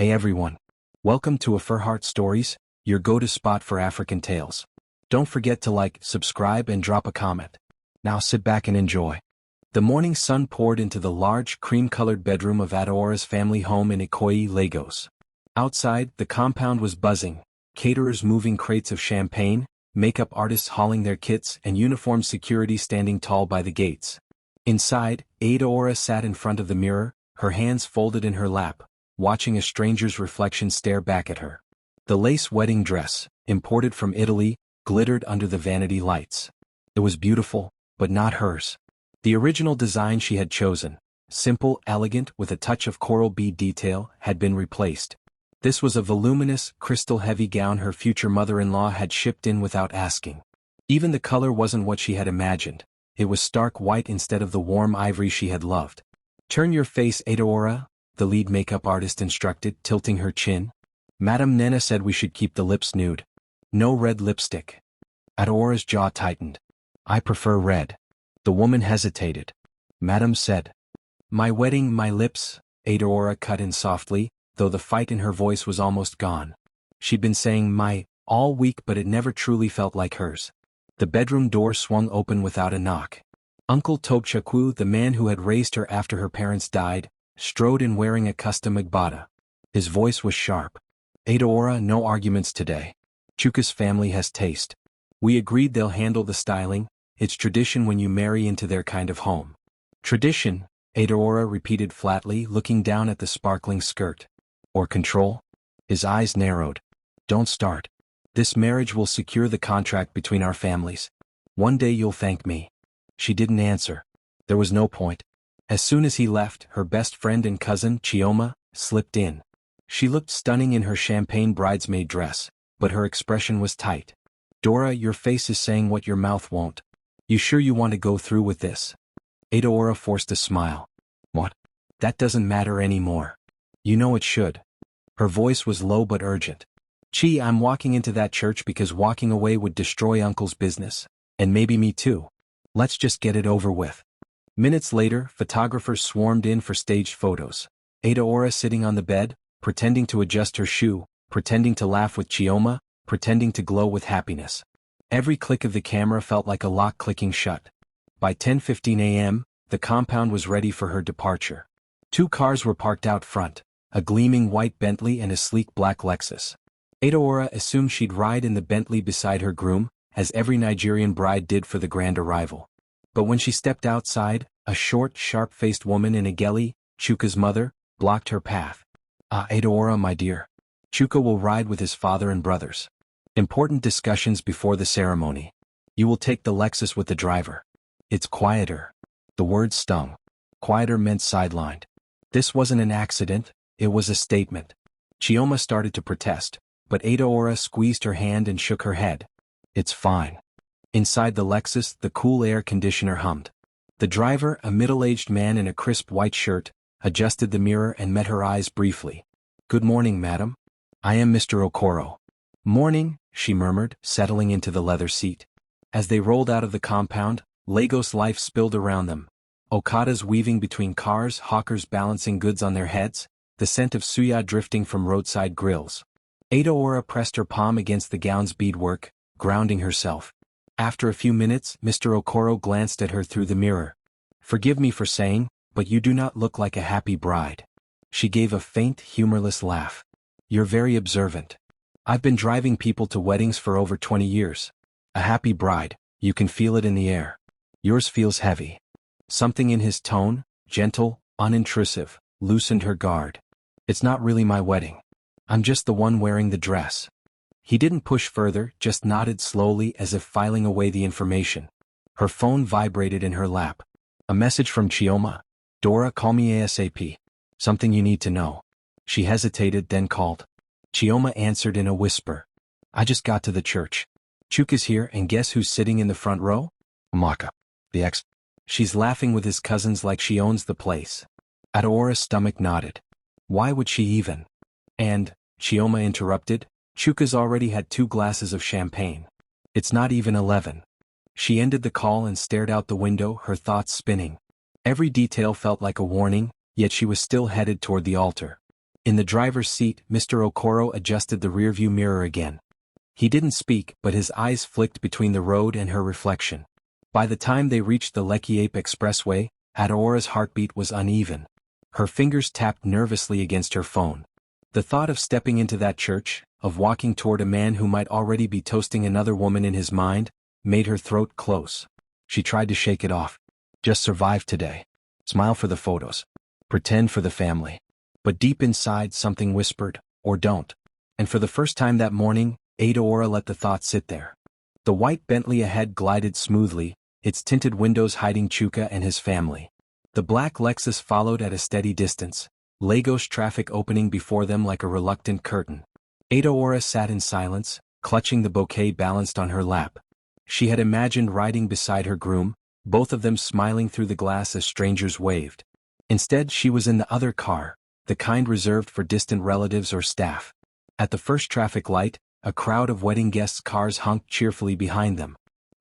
Hey everyone. Welcome to AfriHeart Stories, your go-to spot for African tales. Don't forget to like, subscribe and drop a comment. Now sit back and enjoy. The morning sun poured into the large, cream-colored bedroom of Adaora's family home in Ikoyi, Lagos. Outside, the compound was buzzing, caterers moving crates of champagne, makeup artists hauling their kits and uniformed security standing tall by the gates. Inside, Adaora sat in front of the mirror, her hands folded in her lap, watching a stranger's reflection stare back at her. The lace wedding dress, imported from Italy, glittered under the vanity lights. It was beautiful, but not hers. The original design she had chosen, simple, elegant with a touch of coral bead detail, had been replaced. This was a voluminous, crystal-heavy gown her future mother-in-law had shipped in without asking. Even the color wasn't what she had imagined. It was stark white instead of the warm ivory she had loved. "Turn your face, Adaora," the lead makeup artist instructed, tilting her chin. "Madame Nena said we should keep the lips nude. No red lipstick." Adaora's jaw tightened. "I prefer red." The woman hesitated. "Madame said." "My wedding, my lips," Adaora cut in softly, though the fight in her voice was almost gone. She'd been saying "my" all week, but it never truly felt like hers. The bedroom door swung open without a knock. Uncle Tobchukwu, the man who had raised her after her parents died, strode in wearing a custom agbada. His voice was sharp. "Adaora, no arguments today. Chuka's family has taste. We agreed they'll handle the styling. It's tradition when you marry into their kind of home." "Tradition," Adaora repeated flatly, looking down at the sparkling skirt. "Or control?" His eyes narrowed. "Don't start. This marriage will secure the contract between our families. One day you'll thank me." She didn't answer. There was no point. As soon as he left, her best friend and cousin, Chioma, slipped in. She looked stunning in her champagne bridesmaid dress, but her expression was tight. "Dora, your face is saying what your mouth won't. You sure you want to go through with this?" Adaora forced a smile. "What? That doesn't matter anymore. You know it should." Her voice was low but urgent. "Chi, I'm walking into that church because walking away would destroy Uncle's business. And maybe me too. Let's just get it over with." Minutes later, photographers swarmed in for staged photos. Adaora sitting on the bed, pretending to adjust her shoe, pretending to laugh with Chioma, pretending to glow with happiness. Every click of the camera felt like a lock clicking shut. By 10:15 a.m., the compound was ready for her departure. Two cars were parked out front, a gleaming white Bentley and a sleek black Lexus. Adaora assumed she'd ride in the Bentley beside her groom, as every Nigerian bride did for the grand arrival. But when she stepped outside, a short, sharp-faced woman in a geli, Chuka's mother, blocked her path. "Ah, Adaora, my dear. Chuka will ride with his father and brothers. Important discussions before the ceremony. You will take the Lexus with the driver. It's quieter." The word stung. Quieter meant sidelined. This wasn't an accident, it was a statement. Chioma started to protest, but Adaora squeezed her hand and shook her head. "It's fine." Inside the Lexus, the cool air conditioner hummed. The driver, a middle-aged man in a crisp white shirt, adjusted the mirror and met her eyes briefly. "Good morning, madam. I am Mr. Okoro." "Morning," she murmured, settling into the leather seat. As they rolled out of the compound, Lagos life spilled around them. Okadas weaving between cars, hawkers balancing goods on their heads, the scent of suya drifting from roadside grills. Adaora pressed her palm against the gown's beadwork, grounding herself. After a few minutes, Mr. Okoro glanced at her through the mirror. "Forgive me for saying, but you do not look like a happy bride." She gave a faint, humorless laugh. "You're very observant. I've been driving people to weddings for over 20 years. A happy bride, you can feel it in the air. Yours feels heavy." Something in his tone, gentle, unintrusive, loosened her guard. "It's not really my wedding. I'm just the one wearing the dress." He didn't push further, just nodded slowly as if filing away the information. Her phone vibrated in her lap. A message from Chioma. "Dora, call me ASAP. Something you need to know." She hesitated, then called. Chioma answered in a whisper. "I just got to the church. Chuka's here, and guess who's sitting in the front row? Maka. The ex. She's laughing with his cousins like she owns the place." Adaora's stomach nodded. "Why would she even?" "And," Chioma interrupted, "Chuka's already had 2 glasses of champagne. It's not even 11. She ended the call and stared out the window, her thoughts spinning. Every detail felt like a warning, yet she was still headed toward the altar. In the driver's seat, Mr. Okoro adjusted the rearview mirror again. He didn't speak, but his eyes flicked between the road and her reflection. By the time they reached the Lekki Ape Expressway, Adaora's heartbeat was uneven. Her fingers tapped nervously against her phone. The thought of stepping into that church, of walking toward a man who might already be toasting another woman in his mind, made her throat close. She tried to shake it off. Just survive today. Smile for the photos. Pretend for the family. But deep inside something whispered, or don't. And for the first time that morning, Adaora let the thought sit there. The white Bentley ahead glided smoothly, its tinted windows hiding Chuka and his family. The black Lexus followed at a steady distance, Lagos traffic opening before them like a reluctant curtain. Adaora sat in silence, clutching the bouquet balanced on her lap. She had imagined riding beside her groom, both of them smiling through the glass as strangers waved. Instead, she was in the other car, the kind reserved for distant relatives or staff. At the first traffic light, a crowd of wedding guests' cars honked cheerfully behind them.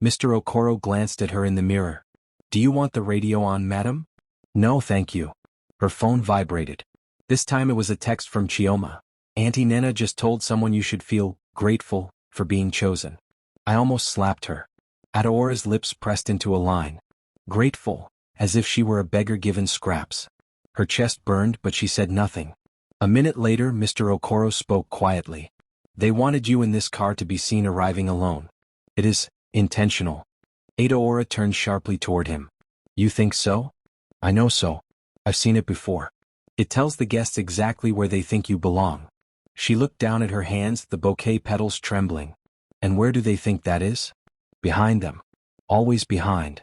Mr. Okoro glanced at her in the mirror. "Do you want the radio on, madam?" "No, thank you." Her phone vibrated. This time it was a text from Chioma. "Auntie Nena just told someone you should feel grateful for being chosen." I almost slapped her. Adaora's lips pressed into a line. Grateful, as if she were a beggar given scraps. Her chest burned, but she said nothing. A minute later, Mr. Okoro spoke quietly. "They wanted you in this car to be seen arriving alone. It is intentional." Adaora turned sharply toward him. "You think so?" "I know so. I've seen it before. It tells the guests exactly where they think you belong." She looked down at her hands, the bouquet petals trembling. "And where do they think that is?" "Behind them. Always behind."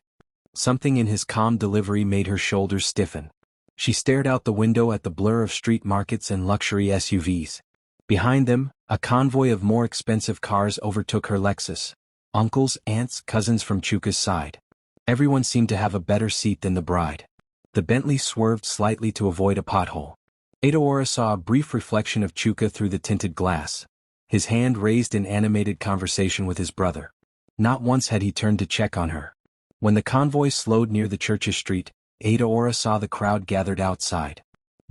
Something in his calm delivery made her shoulders stiffen. She stared out the window at the blur of street markets and luxury SUVs. Behind them, a convoy of more expensive cars overtook her Lexus. Uncles, aunts, cousins from Chuka's side. Everyone seemed to have a better seat than the bride. The Bentley swerved slightly to avoid a pothole. Adaora saw a brief reflection of Chuka through the tinted glass. His hand raised in animated conversation with his brother. Not once had he turned to check on her. When the convoy slowed near the church's street, Adaora saw the crowd gathered outside.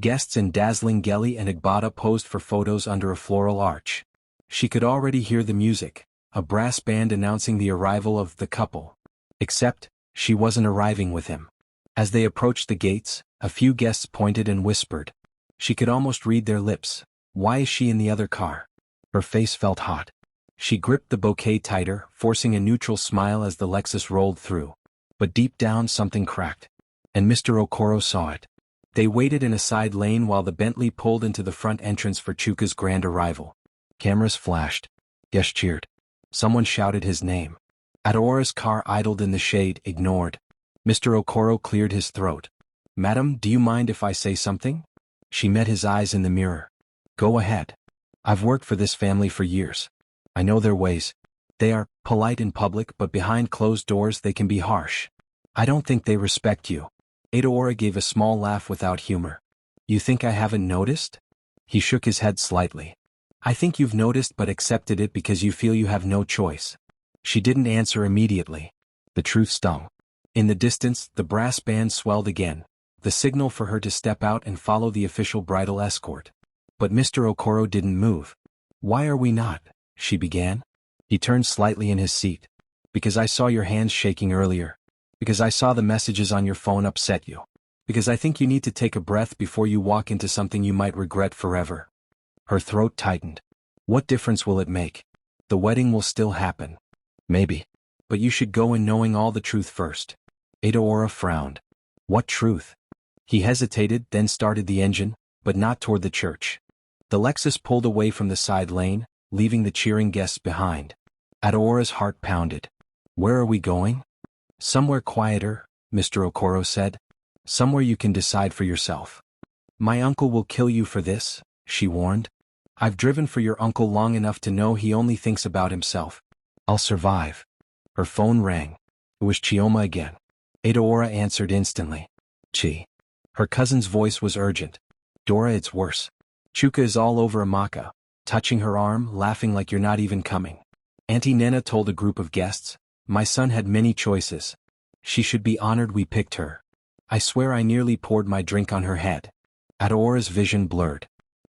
Guests in dazzling Geli and Igbata posed for photos under a floral arch. She could already hear the music, a brass band announcing the arrival of the couple. Except, she wasn't arriving with him. As they approached the gates, a few guests pointed and whispered. She could almost read their lips. "Why is she in the other car?" Her face felt hot. She gripped the bouquet tighter, forcing a neutral smile as the Lexus rolled through. But deep down something cracked. And Mr. Okoro saw it. They waited in a side lane while the Bentley pulled into the front entrance for Chuka's grand arrival. Cameras flashed. Guests cheered. Someone shouted his name. Adaora's car idled in the shade, ignored. Mr. Okoro cleared his throat. "Madam, do you mind if I say something?" She met his eyes in the mirror. "Go ahead. I've worked for this family for years. I know their ways. They are polite in public, but behind closed doors they can be harsh. I don't think they respect you." Adaora gave a small laugh without humor. "You think I haven't noticed?" He shook his head slightly. "I think you've noticed but accepted it because you feel you have no choice." She didn't answer immediately. The truth stung. In the distance, the brass band swelled again, the signal for her to step out and follow the official bridal escort. But Mr. Okoro didn't move. "Why are we not?" she began. He turned slightly in his seat. "Because I saw your hands shaking earlier. Because I saw the messages on your phone upset you. Because I think you need to take a breath before you walk into something you might regret forever." Her throat tightened. "What difference will it make? The wedding will still happen. Maybe. But you should go in knowing all the truth first." Adaora frowned. "What truth?" He hesitated, then started the engine, but not toward the church. The Lexus pulled away from the side lane, leaving the cheering guests behind. Adaora's heart pounded. "Where are we going?" "Somewhere quieter," Mr. Okoro said. "Somewhere you can decide for yourself." "My uncle will kill you for this," she warned. "I've driven for your uncle long enough to know he only thinks about himself." "I'll survive." Her phone rang. It was Chioma again. Adaora answered instantly. "Chi." Her cousin's voice was urgent. "Dora, it's worse. Chuka is all over Amaka, touching her arm, laughing like you're not even coming. Auntie Nena told a group of guests, my son had many choices. She should be honored we picked her. I swear I nearly poured my drink on her head." Adaora's vision blurred.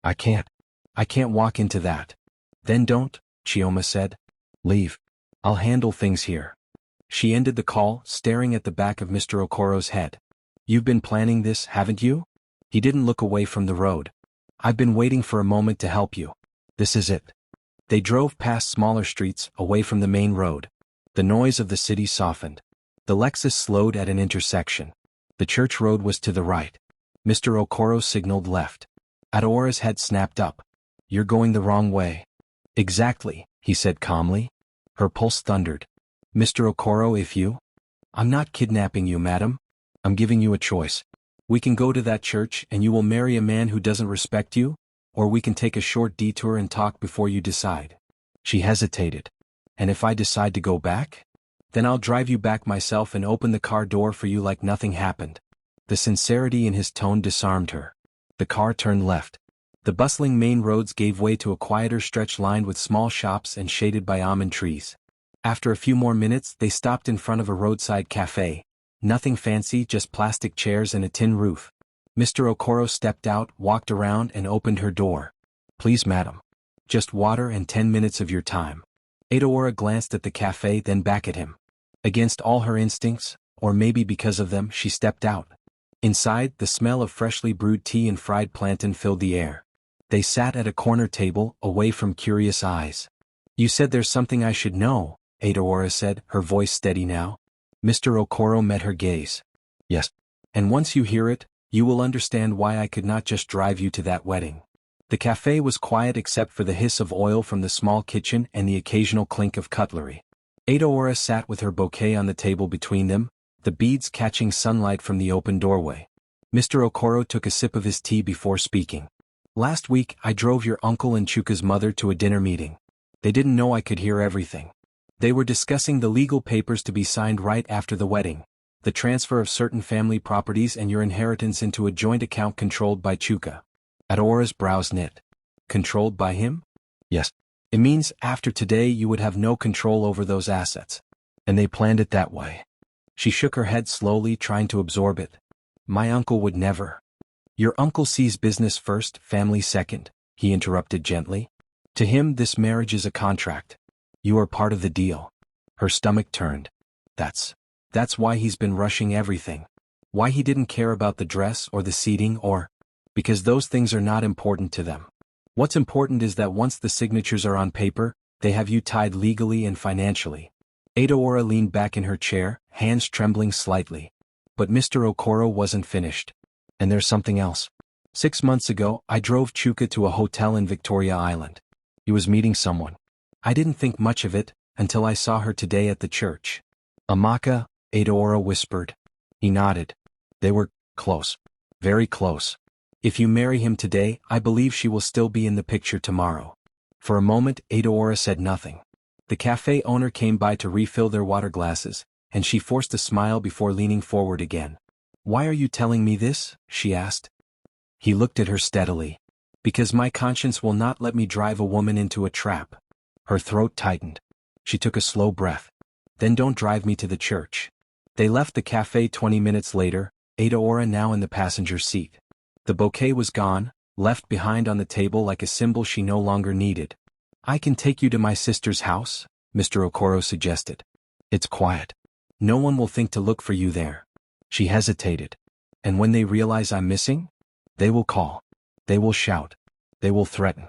I can't. I can't walk into that. Then don't, Chioma said. Leave. I'll handle things here. She ended the call, staring at the back of Mr. Okoro's head. You've been planning this, haven't you? He didn't look away from the road. I've been waiting for a moment to help you. This is it. They drove past smaller streets, away from the main road. The noise of the city softened. The Lexus slowed at an intersection. The church road was to the right. Mr. Okoro signaled left. Adora's head snapped up. You're going the wrong way. Exactly, he said calmly. Her pulse thundered. Mr. Okoro, if you... I'm not kidnapping you, madam. I'm giving you a choice. We can go to that church and you will marry a man who doesn't respect you, or we can take a short detour and talk before you decide. She hesitated. And if I decide to go back? Then I'll drive you back myself and open the car door for you like nothing happened. The sincerity in his tone disarmed her. The car turned left. The bustling main roads gave way to a quieter stretch lined with small shops and shaded by almond trees. After a few more minutes, they stopped in front of a roadside cafe. Nothing fancy, just plastic chairs and a tin roof. Mr. Okoro stepped out, walked around, and opened her door. Please, madam. Just water and 10 minutes of your time. Adora glanced at the cafe, then back at him. Against all her instincts, or maybe because of them, she stepped out. Inside, the smell of freshly brewed tea and fried plantain filled the air. They sat at a corner table, away from curious eyes. You said there's something I should know, Adora said, her voice steady now. Mr. Okoro met her gaze. Yes. And once you hear it, you will understand why I could not just drive you to that wedding. The cafe was quiet except for the hiss of oil from the small kitchen and the occasional clink of cutlery. Adora sat with her bouquet on the table between them, the beads catching sunlight from the open doorway. Mr. Okoro took a sip of his tea before speaking. Last week, I drove your uncle and Chuka's mother to a dinner meeting. They didn't know I could hear everything. They were discussing the legal papers to be signed right after the wedding, the transfer of certain family properties and your inheritance into a joint account controlled by Chuka. Adora's brows knit. Controlled by him? Yes. It means after today you would have no control over those assets. And they planned it that way. She shook her head slowly, trying to absorb it. My uncle would never. Your uncle sees business first, family second, he interrupted gently. To him, this marriage is a contract. You are part of the deal. Her stomach turned. That's why he's been rushing everything. Why he didn't care about the dress or the seating or... Because those things are not important to them. What's important is that once the signatures are on paper, they have you tied legally and financially. Adora leaned back in her chair, hands trembling slightly. But Mr. Okoro wasn't finished. And there's something else. 6 months ago, I drove Chuka to a hotel in Victoria Island. He was meeting someone. I didn't think much of it, until I saw her today at the church. Amaka, Adora whispered. He nodded. They were close. Very close. If you marry him today, I believe she will still be in the picture tomorrow. For a moment, Adora said nothing. The cafe owner came by to refill their water glasses, and she forced a smile before leaning forward again. Why are you telling me this? She asked. He looked at her steadily. Because my conscience will not let me drive a woman into a trap. Her throat tightened. She took a slow breath. Then don't drive me to the church. They left the cafe 20 minutes later, Adora now in the passenger seat. The bouquet was gone, left behind on the table like a symbol she no longer needed. I can take you to my sister's house, Mr. Okoro suggested. It's quiet. No one will think to look for you there. She hesitated. And when they realize I'm missing? They will call. They will shout. They will threaten.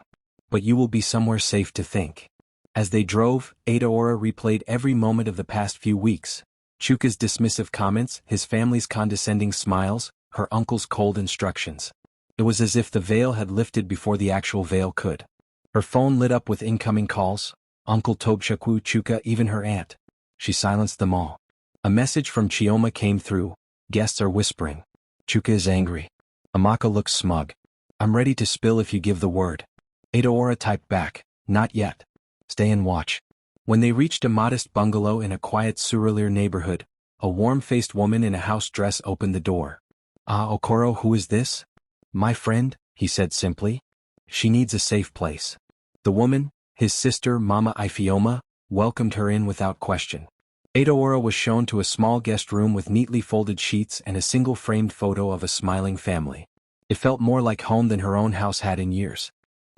But you will be somewhere safe to think. As they drove, Adora replayed every moment of the past few weeks. Chuka's dismissive comments, his family's condescending smiles, her uncle's cold instructions. It was as if the veil had lifted before the actual veil could. Her phone lit up with incoming calls, Uncle Tobshaku, Chuka, even her aunt. She silenced them all. A message from Chioma came through. Guests are whispering. Chuka is angry. Amaka looks smug. I'm ready to spill if you give the word. Adora typed back. Not yet. Stay and watch. When they reached a modest bungalow in a quiet Surulere neighborhood, a warm-faced woman in a house dress opened the door. Ah, Okoro, who is this? My friend, he said simply. She needs a safe place. The woman, his sister Mama Ifioma, welcomed her in without question. Adora was shown to a small guest room with neatly folded sheets and a single framed photo of a smiling family. It felt more like home than her own house had in years.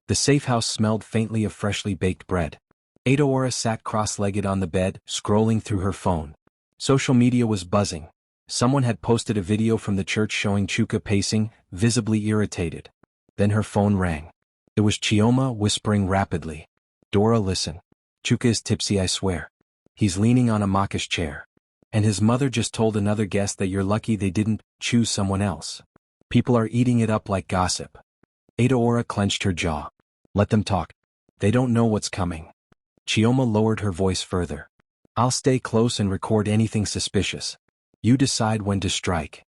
The safe house smelled faintly of freshly baked bread. Adoora sat cross-legged on the bed, scrolling through her phone. Social media was buzzing. Someone had posted a video from the church showing Chuka pacing, visibly irritated. Then her phone rang. It was Chioma whispering rapidly. "Dora, listen. Chuka is tipsy, I swear. He's leaning on a mockish chair. And his mother just told another guest that you're lucky they didn't choose someone else. People are eating it up like gossip." Adoora clenched her jaw. "Let them talk. They don't know what's coming." Chioma lowered her voice further. "I'll stay close and record anything suspicious. You decide when to strike."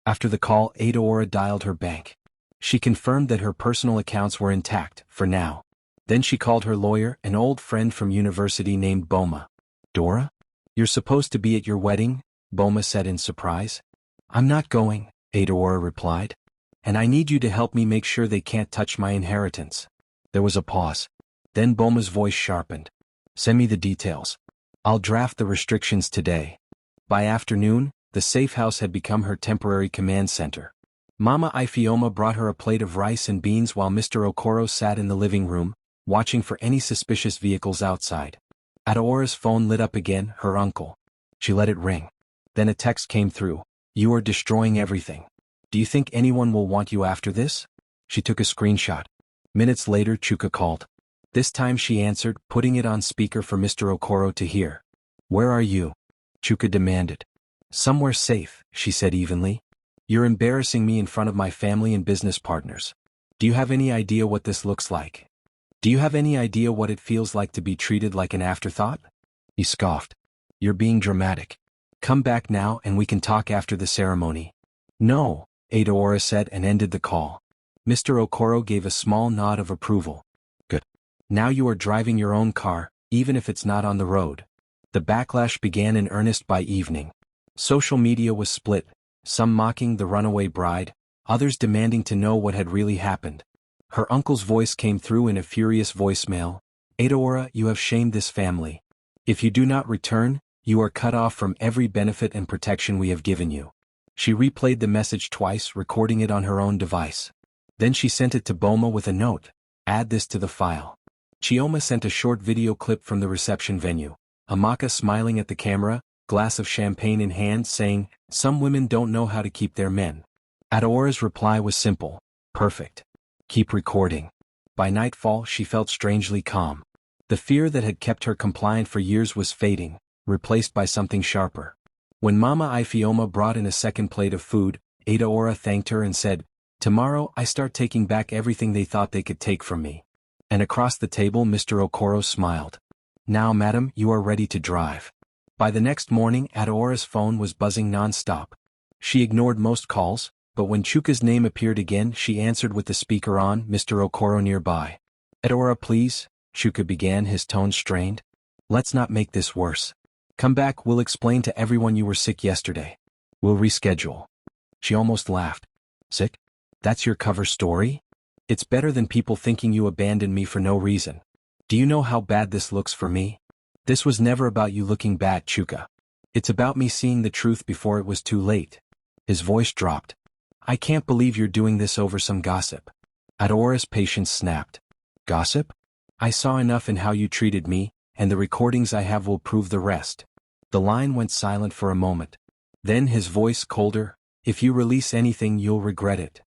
After the call, Adoora dialed her bank. She confirmed that her personal accounts were intact, for now. Then she called her lawyer, an old friend from university named Boma. "Dora? You're supposed to be at your wedding?" Boma said in surprise. "I'm not going," Adoora replied. "And I need you to help me make sure they can't touch my inheritance." There was a pause. Then Boma's voice sharpened. "Send me the details. I'll draft the restrictions today." By afternoon, the safe house had become her temporary command center. Mama Ifeoma brought her a plate of rice and beans while Mr. Okoro sat in the living room, watching for any suspicious vehicles outside. Adora's phone lit up again, her uncle. She let it ring. Then a text came through. "You are destroying everything. Do you think anyone will want you after this?" She took a screenshot. Minutes later, Chuka called. This time she answered, putting it on speaker for Mr. Okoro to hear. "Where are you?" Chuka demanded. "Somewhere safe," she said evenly. "You're embarrassing me in front of my family and business partners. Do you have any idea what this looks like? Do you have any idea what it feels like to be treated like an afterthought?" He scoffed. "You're being dramatic. Come back now and we can talk after the ceremony." "No," Adoora said and ended the call. Mr. Okoro gave a small nod of approval. "Good. Now you are driving your own car, even if it's not on the road." The backlash began in earnest by evening. Social media was split, some mocking the runaway bride, others demanding to know what had really happened. Her uncle's voice came through in a furious voicemail. "Adoora, you have shamed this family. If you do not return, you are cut off from every benefit and protection we have given you." She replayed the message twice, recording it on her own device. Then she sent it to Boma with a note. "Add this to the file." Chioma sent a short video clip from the reception venue. Amaka smiling at the camera, glass of champagne in hand, saying, "Some women don't know how to keep their men." Adora's reply was simple. "Perfect. Keep recording." By nightfall she felt strangely calm. The fear that had kept her compliant for years was fading, replaced by something sharper. When Mama Ifeoma brought in a second plate of food, Adoora thanked her and said, "Tomorrow I start taking back everything they thought they could take from me." And across the table Mr. Okoro smiled. "Now madam, you are ready to drive." By the next morning Adora's phone was buzzing non-stop. She ignored most calls, but when Chuka's name appeared again she answered with the speaker on, Mr. Okoro nearby. "Adoora, please," Chuka began, his tone strained. "Let's not make this worse. Come back, we'll explain to everyone you were sick yesterday. We'll reschedule." She almost laughed. "Sick? That's your cover story? It's better than people thinking you abandoned me for no reason. Do you know how bad this looks for me? This was never about you looking bad, Chuka. It's about me seeing the truth before it was too late." His voice dropped. "I can't believe you're doing this over some gossip." Adora's patience snapped. "Gossip? I saw enough in how you treated me, and the recordings I have will prove the rest." The line went silent for a moment. Then his voice colder, "If you release anything you'll regret it."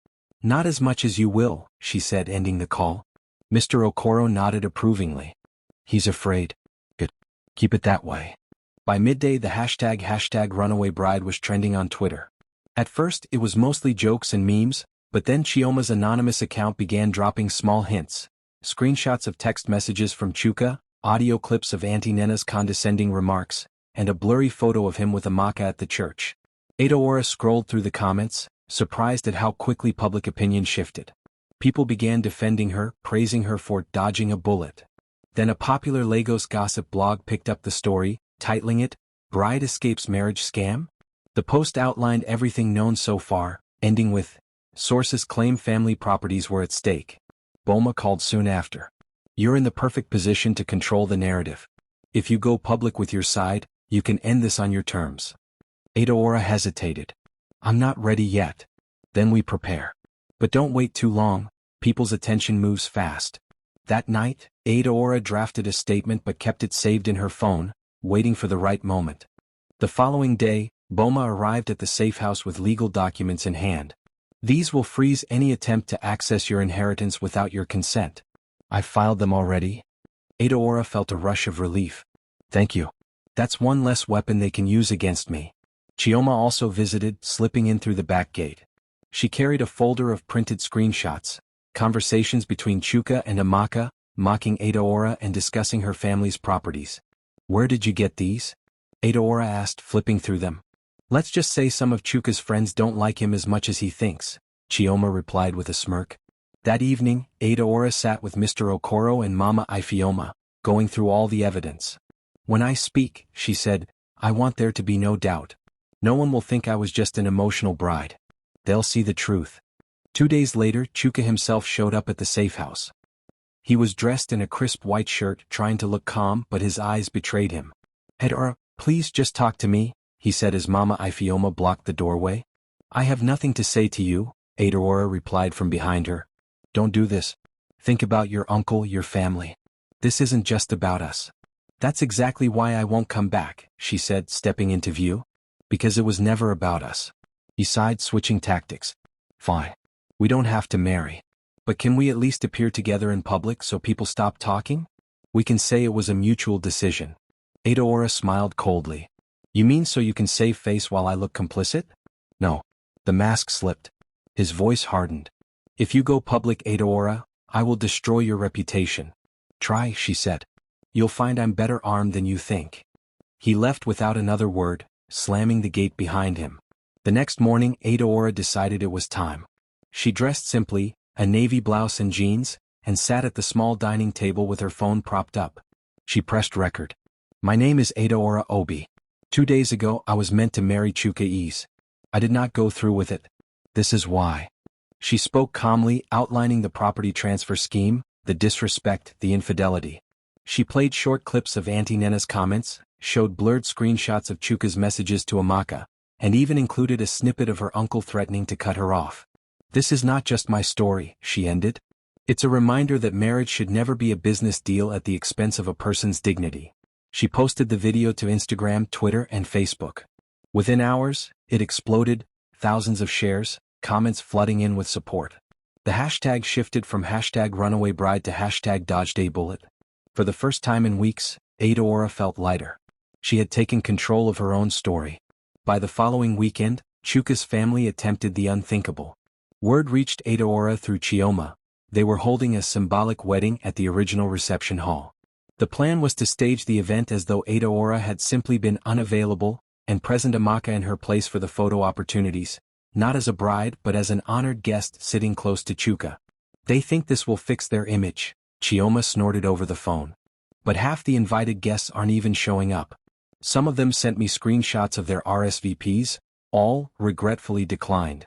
"Not as much as you will," she said, ending the call. Mr. Okoro nodded approvingly. "He's afraid. Good. Keep it that way." By midday the hashtag runaway bride was trending on Twitter. At first it was mostly jokes and memes, but then Chioma's anonymous account began dropping small hints. Screenshots of text messages from Chuka, audio clips of Auntie Nena's condescending remarks, and a blurry photo of him with Amaka at the church. Adoora scrolled through the comments, surprised at how quickly public opinion shifted. People began defending her, praising her for dodging a bullet. Then a popular Lagos gossip blog picked up the story, titling it, "Bride Escapes Marriage Scam?" The post outlined everything known so far, ending with, "Sources claim family properties were at stake." Boma called soon after. "You're in the perfect position to control the narrative. If you go public with your side, you can end this on your terms." Adoora hesitated. "I'm not ready yet." "Then we prepare. But don't wait too long, people's attention moves fast. That night, Adaora drafted a statement but kept it saved in her phone, waiting for the right moment. The following day, Boma arrived at the safe house with legal documents in hand. These will freeze any attempt to access your inheritance without your consent. I've filed them already. Adaora felt a rush of relief. Thank you. That's one less weapon they can use against me. Chioma also visited, slipping in through the back gate. She carried a folder of printed screenshots, conversations between Chuka and Amaka, mocking Adaora and discussing her family's properties. Where did you get these? Adaora asked, flipping through them. Let's just say some of Chuka's friends don't like him as much as he thinks, Chioma replied with a smirk. That evening, Adaora sat with Mr. Okoro and Mama Ifeoma, going through all the evidence. When I speak, she said, I want there to be no doubt. No one will think I was just an emotional bride. They'll see the truth. 2 days later, Chuka himself showed up at the safe house. He was dressed in a crisp white shirt, trying to look calm, but his eyes betrayed him. Adaora, please just talk to me, he said as Mama Ifeoma blocked the doorway. I have nothing to say to you, Adaora replied from behind her. Don't do this. Think about your uncle, your family. This isn't just about us. That's exactly why I won't come back, she said, stepping into view. Because it was never about us. Besides, switching tactics. Fine. We don't have to marry. But can we at least appear together in public so people stop talking? We can say it was a mutual decision. Adaora smiled coldly. You mean so you can save face while I look complicit? No. The mask slipped. His voice hardened. If you go public, Adaora, I will destroy your reputation. Try, she said. You'll find I'm better armed than you think. He left without another word, slamming the gate behind him. The next morning, Adaora decided it was time. She dressed simply, a navy blouse and jeans, and sat at the small dining table with her phone propped up. She pressed record. My name is Adaora Obi. 2 days ago I was meant to marry Chuka Ease. I did not go through with it. This is why. She spoke calmly, outlining the property transfer scheme, the disrespect, the infidelity. She played short clips of Auntie Nena's comments, showed blurred screenshots of Chuka's messages to Amaka, and even included a snippet of her uncle threatening to cut her off. This is not just my story, she ended. It's a reminder that marriage should never be a business deal at the expense of a person's dignity. She posted the video to Instagram, Twitter, and Facebook. Within hours, it exploded, thousands of shares, comments flooding in with support. The hashtag shifted from hashtag runaway bride to hashtag dodged a bullet. For the first time in weeks, Adaora felt lighter. She had taken control of her own story. By the following weekend, Chuka's family attempted the unthinkable. Word reached Adaora through Chioma. They were holding a symbolic wedding at the original reception hall. The plan was to stage the event as though Adaora had simply been unavailable, and present Amaka in her place for the photo opportunities, not as a bride but as an honored guest sitting close to Chuka. They think this will fix their image, Chioma snorted over the phone. But half the invited guests aren't even showing up. Some of them sent me screenshots of their RSVPs, all regretfully declined.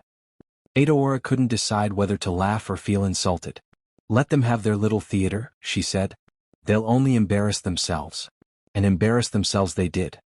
Adaora couldn't decide whether to laugh or feel insulted. Let them have their little theater, she said. They'll only embarrass themselves. And embarrass themselves they did.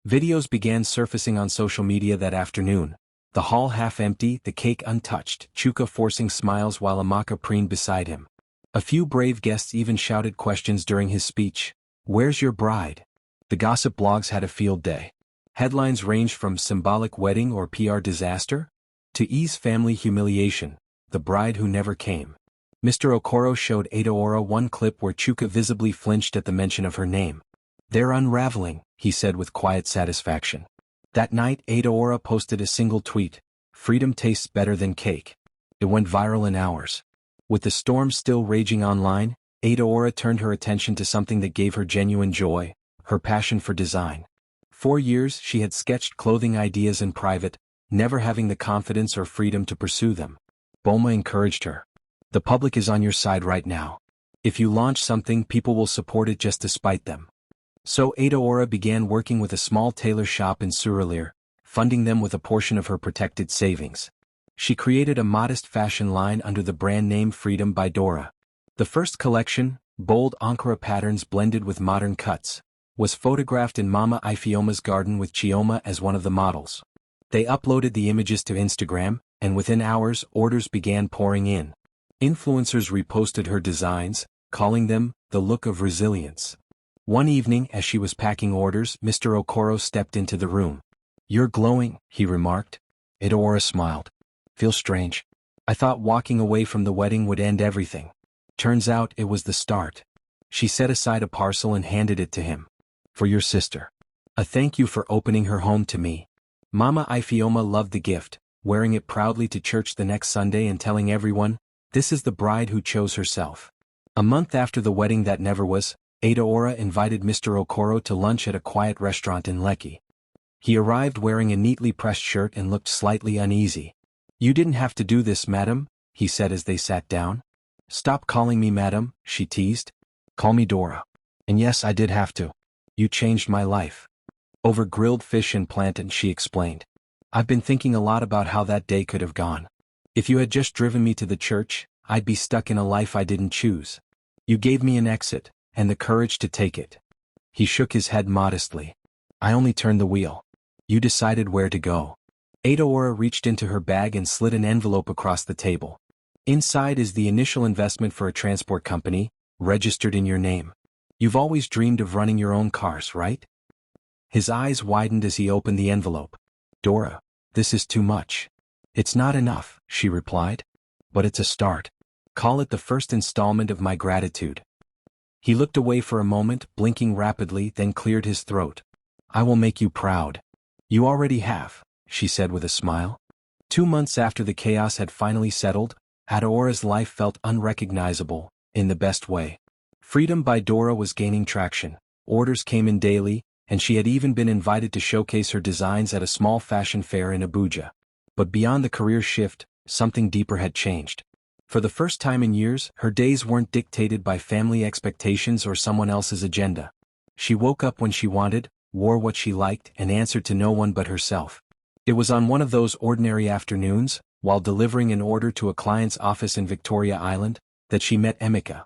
Videos began surfacing on social media that afternoon. The hall half empty, the cake untouched, Chuka forcing smiles while Amaka preened beside him. A few brave guests even shouted questions during his speech. Where's your bride? The gossip blogs had a field day. Headlines ranged from symbolic wedding or PR disaster to ease family humiliation, the bride who never came. Mr. Okoro showed Adaora one clip where Chuka visibly flinched at the mention of her name. They're unraveling, he said with quiet satisfaction. That night, Adaora posted a single tweet. Freedom tastes better than cake. It went viral in hours. With the storm still raging online, Adaora turned her attention to something that gave her genuine joy, her passion for design. For years she had sketched clothing ideas in private, never having the confidence or freedom to pursue them. Boma encouraged her. The public is on your side right now. If you launch something, people will support it just to spite them. So Adaora began working with a small tailor shop in Surulere, funding them with a portion of her protected savings. She created a modest fashion line under the brand name Freedom by Dora. The first collection, bold Ankara patterns blended with modern cuts, was photographed in Mama Ifeoma's garden with Chioma as one of the models. They uploaded the images to Instagram, and within hours orders began pouring in. Influencers reposted her designs, calling them the look of resilience. One evening as she was packing orders, Mr. Okoro stepped into the room. "You're glowing," he remarked. Edaora smiled. "Feels strange. I thought walking away from the wedding would end everything. Turns out it was the start." She set aside a parcel and handed it to him. "For your sister. A thank you for opening her home to me." Mama Ifeoma loved the gift, wearing it proudly to church the next Sunday and telling everyone, "This is the bride who chose herself." A month after the wedding that never was, Edaora invited Mr. Okoro to lunch at a quiet restaurant in Lekki. He arrived wearing a neatly pressed shirt and looked slightly uneasy. "You didn't have to do this, madam," he said as they sat down. "Stop calling me madam," she teased. "Call me Dora." "And yes, I did have to. You changed my life." "Over grilled fish and plantain," she explained. "I've been thinking a lot about how that day could have gone. If you had just driven me to the church, I'd be stuck in a life I didn't choose. You gave me an exit, and the courage to take it." He shook his head modestly. "I only turned the wheel. You decided where to go." Edaora reached into her bag and slid an envelope across the table. "Inside is the initial investment for a transport company, registered in your name. You've always dreamed of running your own cars, right?" His eyes widened as he opened the envelope. "Dora, this is too much." "It's not enough," she replied. "But it's a start. Call it the first installment of my gratitude." He looked away for a moment, blinking rapidly, then cleared his throat. "I will make you proud." "You already have," she said with a smile. 2 months after the chaos had finally settled, Adora's life felt unrecognizable, in the best way. Freedom by Dora was gaining traction. Orders came in daily, and she had even been invited to showcase her designs at a small fashion fair in Abuja. But beyond the career shift, something deeper had changed. For the first time in years, her days weren't dictated by family expectations or someone else's agenda. She woke up when she wanted, wore what she liked, and answered to no one but herself. It was on one of those ordinary afternoons, while delivering an order to a client's office in Victoria Island, that she met Emeka.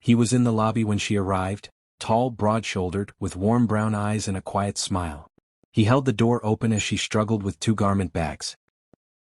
He was in the lobby when she arrived, tall, broad-shouldered, with warm brown eyes and a quiet smile. He held the door open as she struggled with 2 garment bags.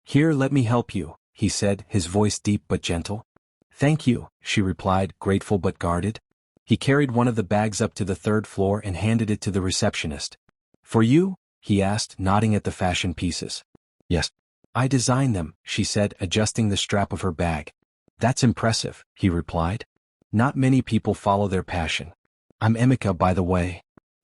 "Here, let me help you," he said, his voice deep but gentle. "Thank you," she replied, grateful but guarded. He carried one of the bags up to the 3rd floor and handed it to the receptionist. "For you?" he asked, nodding at the fashion pieces. "Yes. I designed them," she said, adjusting the strap of her bag. "That's impressive," he replied. "Not many people follow their passion. I'm Emeka, by the way."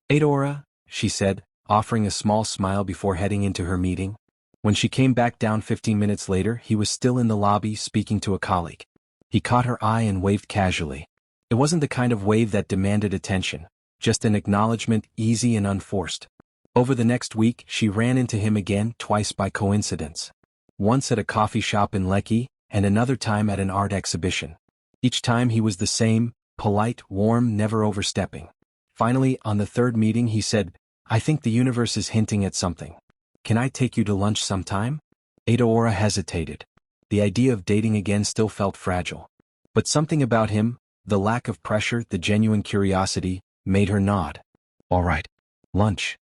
"Edaora," she said, offering a small smile before heading into her meeting. When she came back down 15 minutes later, he was still in the lobby speaking to a colleague. He caught her eye and waved casually. It wasn't the kind of wave that demanded attention, just an acknowledgement, easy and unforced. Over the next week, she ran into him again, twice by coincidence. Once at a coffee shop in Lekki, and another time at an art exhibition. Each time he was the same, polite, warm, never overstepping. Finally, on the 3rd meeting he said, "I think the universe is hinting at something. Can I take you to lunch sometime?" Edaora hesitated. The idea of dating again still felt fragile. But something about him, the lack of pressure, the genuine curiosity, made her nod. "All right. Lunch."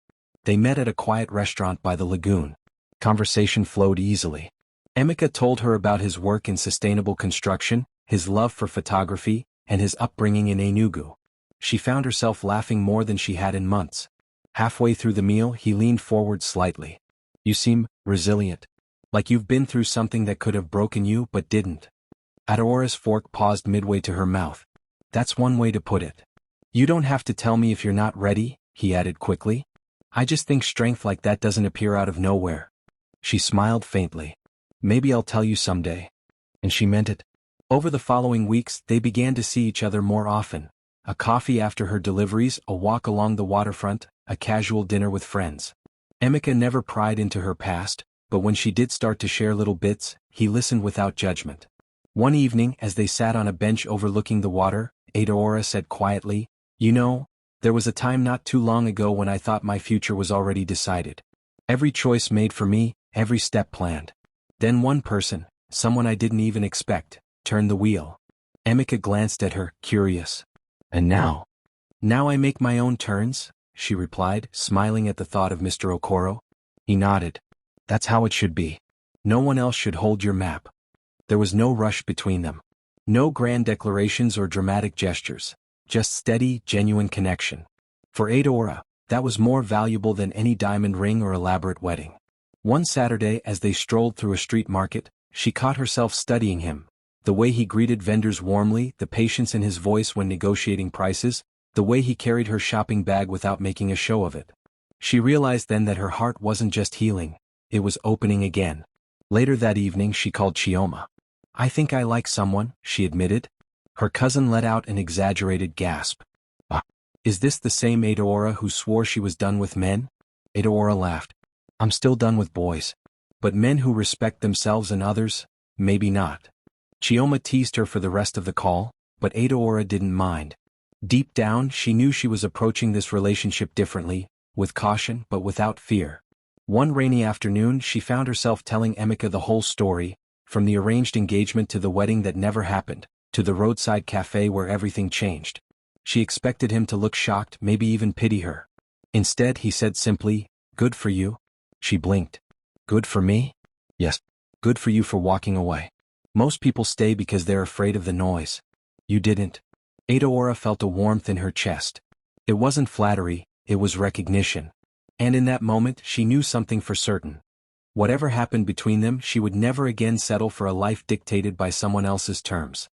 They met at a quiet restaurant by the lagoon. Conversation flowed easily. Emeka told her about his work in sustainable construction, his love for photography, and his upbringing in Enugu. She found herself laughing more than she had in months. Halfway through the meal, he leaned forward slightly. "You seem resilient. Like you've been through something that could have broken you but didn't." Adora's fork paused midway to her mouth. "That's one way to put it." "You don't have to tell me if you're not ready," he added quickly. "I just think strength like that doesn't appear out of nowhere." She smiled faintly. "Maybe I'll tell you someday." And she meant it. Over the following weeks, they began to see each other more often. A coffee after her deliveries, a walk along the waterfront, a casual dinner with friends. Emeka never pried into her past, but when she did start to share little bits, he listened without judgment. One evening, as they sat on a bench overlooking the water, Edaora said quietly, "You know, there was a time not too long ago when I thought my future was already decided. Every choice made for me, every step planned. Then one person, someone I didn't even expect, turned the wheel." Emeka glanced at her, curious. "And now?" "Now I make my own turns," she replied, smiling at the thought of Mr. Okoro. He nodded. "That's how it should be. No one else should hold your map. There was no rush between them. No grand declarations or dramatic gestures. Just steady, genuine connection. For Adora, that was more valuable than any diamond ring or elaborate wedding. One Saturday, as they strolled through a street market, she caught herself studying him. The way he greeted vendors warmly, the patience in his voice when negotiating prices, the way he carried her shopping bag without making a show of it. She realized then that her heart wasn't just healing, it was opening again. Later that evening she called Chioma. "I think I like someone," she admitted. Her cousin let out an exaggerated gasp. Is this the same Adora who swore she was done with men?" Adora laughed. "I'm still done with boys. But men who respect themselves and others, maybe not." Chioma teased her for the rest of the call, but Adora didn't mind. Deep down she knew she was approaching this relationship differently, with caution but without fear. One rainy afternoon she found herself telling Emeka the whole story, from the arranged engagement to the wedding that never happened, to the roadside cafe where everything changed. She expected him to look shocked, maybe even pity her. Instead he said simply, "Good for you." She blinked. "Good for me?" "Yes. Good for you for walking away. Most people stay because they're afraid of the noise. You didn't." Adora felt a warmth in her chest. It wasn't flattery, it was recognition. And in that moment she knew something for certain. Whatever happened between them, she would never again settle for a life dictated by someone else's terms.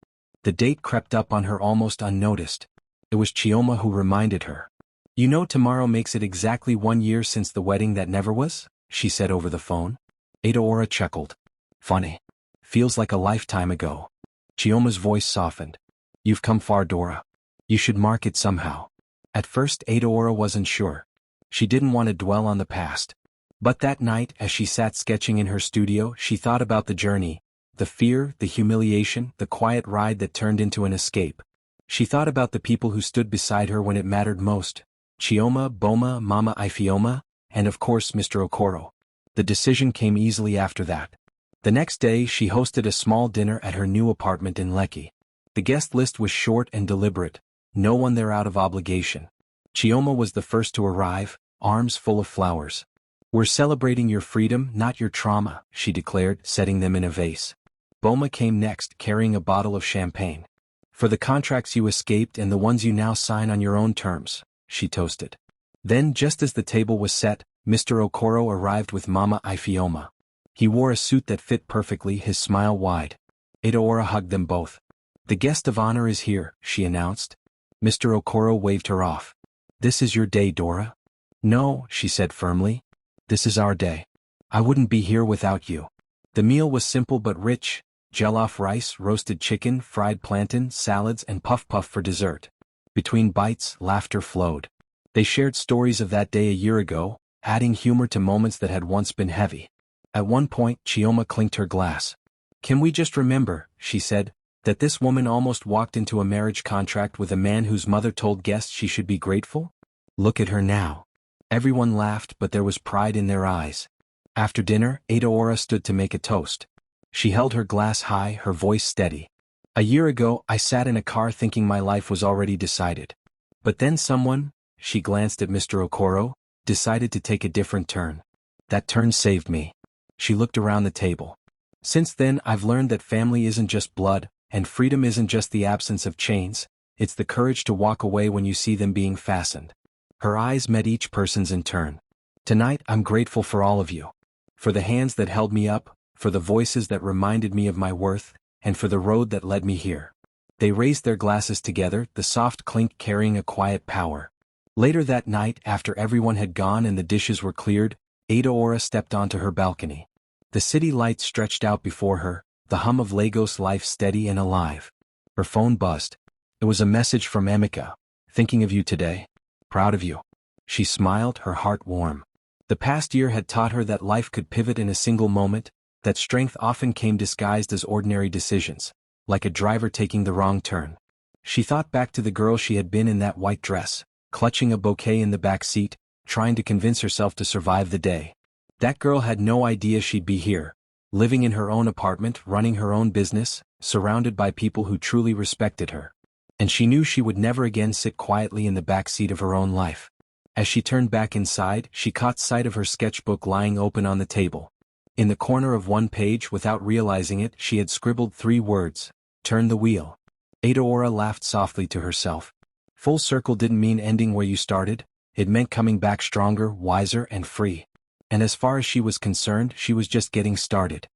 The date crept up on her almost unnoticed. It was Chioma who reminded her. "You know tomorrow makes it exactly 1 year since the wedding that never was?" she said over the phone. Adora chuckled. "Funny. Feels like a lifetime ago." Chioma's voice softened. "You've come far, Dora. You should mark it somehow." At first Adora wasn't sure. She didn't want to dwell on the past. But that night, as she sat sketching in her studio, she thought about the journey, the fear, the humiliation, the quiet ride that turned into an escape. She thought about the people who stood beside her when it mattered most. Chioma, Boma, Mama Ifeoma, and of course Mr. Okoro. The decision came easily after that. The next day she hosted a small dinner at her new apartment in Lekki. The guest list was short and deliberate, no one there out of obligation. Chioma was the first to arrive, arms full of flowers. "We're celebrating your freedom, not your trauma," she declared, setting them in a vase. Boma came next, carrying a bottle of champagne. "For the contracts you escaped and the ones you now sign on your own terms," she toasted. Then, just as the table was set, Mr. Okoro arrived with Mama Ifeoma. He wore a suit that fit perfectly, his smile wide. Adora hugged them both. "The guest of honor is here," she announced. Mr. Okoro waved her off. "This is your day, Dora." "No," she said firmly. "This is our day. I wouldn't be here without you." The meal was simple but rich: jollof rice, roasted chicken, fried plantain, salads, and puff-puff for dessert. Between bites, laughter flowed. They shared stories of that day a year ago, adding humor to moments that had once been heavy. At one point, Chioma clinked her glass. "Can we just remember," she said, "that this woman almost walked into a marriage contract with a man whose mother told guests she should be grateful? Look at her now." Everyone laughed, but there was pride in their eyes. After dinner, Adora stood to make a toast. She held her glass high, her voice steady. "A year ago, I sat in a car thinking my life was already decided. But then someone," she glanced at Mr. Okoro, "decided to take a different turn. That turn saved me." She looked around the table. "Since then I've learned that family isn't just blood, and freedom isn't just the absence of chains, it's the courage to walk away when you see them being fastened." Her eyes met each person's in turn. "Tonight I'm grateful for all of you. For the hands that held me up, for the voices that reminded me of my worth, and for the road that led me here." They raised their glasses together, the soft clink carrying a quiet power. Later that night, after everyone had gone and the dishes were cleared, Adora stepped onto her balcony. The city lights stretched out before her, the hum of Lagos life steady and alive. Her phone buzzed. It was a message from Emeka. "Thinking of you today. Proud of you." She smiled, her heart warm. The past year had taught her that life could pivot in a single moment, that strength often came disguised as ordinary decisions, like a driver taking the wrong turn. She thought back to the girl she had been in that white dress, clutching a bouquet in the back seat, trying to convince herself to survive the day. That girl had no idea she'd be here, living in her own apartment, running her own business, surrounded by people who truly respected her. And she knew she would never again sit quietly in the back seat of her own life. As she turned back inside, she caught sight of her sketchbook lying open on the table. In the corner of one page, without realizing it, she had scribbled 3 words: turn the wheel. Adaora laughed softly to herself. Full circle didn't mean ending where you started, it meant coming back stronger, wiser, and free. And as far as she was concerned, she was just getting started.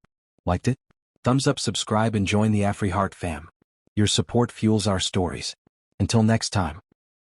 Liked it? Thumbs up, subscribe, and join the AfriHeart fam. Your support fuels our stories. Until next time.